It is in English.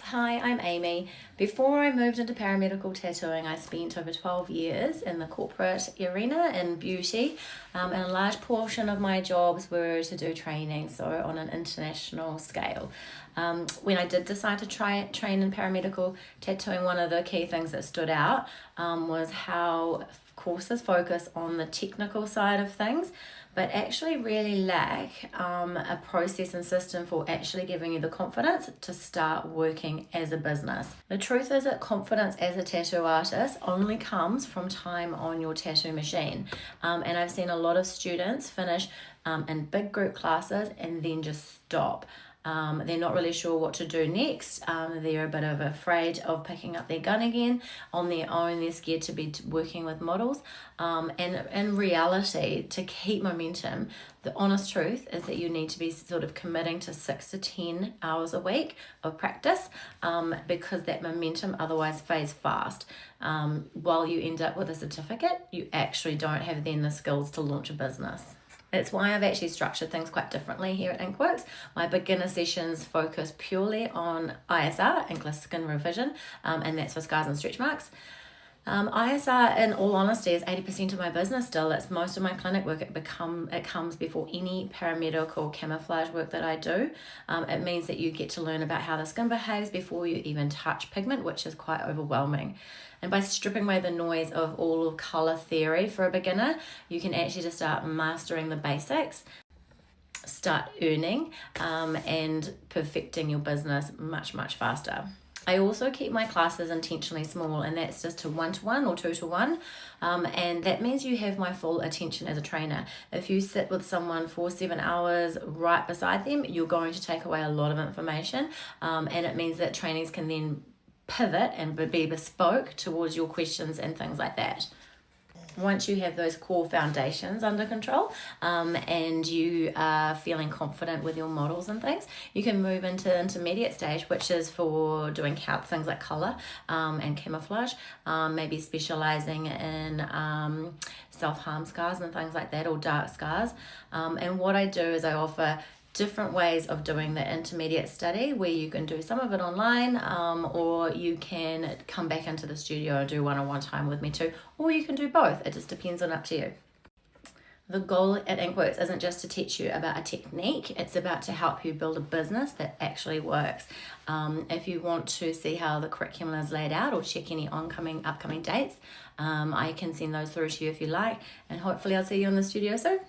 Hi, I'm Amy. Before I moved into paramedical tattooing, I spent over 12 years in the corporate arena in beauty, and a large portion of my jobs were to do training, so on an international scale. When I did decide to train in paramedical tattooing, one of the key things that stood out was how courses focus on the technical side of things, but actually really lack a process and system for actually giving you the confidence to start working as a business. The truth is that confidence as a tattoo artist only comes from time on your tattoo machine. And I've seen a lot of students finish in big group classes and then just stop. They're not really sure what to do next. They're a bit of afraid of picking up their gun again on their own. They're scared to be working with models. And in reality, to keep momentum, the honest truth is that you need to be sort of committing to 6 to 10 hours a week of practice, because that momentum otherwise fades fast. While you end up with a certificate, you actually don't have then the skills to launch a business. It's why I've actually structured things quite differently here at Inkworks. My beginner sessions focus purely on ISR, Inkless Skin Revision, and that's for scars and stretch marks. ISR, in all honesty, is 80% of my business still. It's most of my clinic work. It comes before any paramedical camouflage work that I do. It means that you get to learn about how the skin behaves before you even touch pigment, which is quite overwhelming. And by stripping away the noise of all of colour theory for a beginner, you can actually just start mastering the basics, start earning, and perfecting your business much, much faster. I also keep my classes intentionally small, and that's just to 1-to-1 or 2-to-1, and that means you have my full attention as a trainer. If you sit with someone for 7 hours right beside them, you're going to take away a lot of information, and it means that trainings can then pivot and be bespoke towards your questions and things like that. Once you have those core foundations under control, and you are feeling confident with your models and things, you can move into the intermediate stage, which is for doing things like colour and camouflage, maybe specialising in self-harm scars and things like that, or dark scars. And what I do is I offer different ways of doing the intermediate study, where you can do some of it online, or you can come back into the studio and do one-on-one time with me too, or you can do both. It just depends on up to you. The goal at Inkworks isn't just to teach you about a technique, it's about to help you build a business that actually works. If you want to see how the curriculum is laid out or check any upcoming dates, I can send those through to you if you like, and hopefully I'll see you in the studio soon.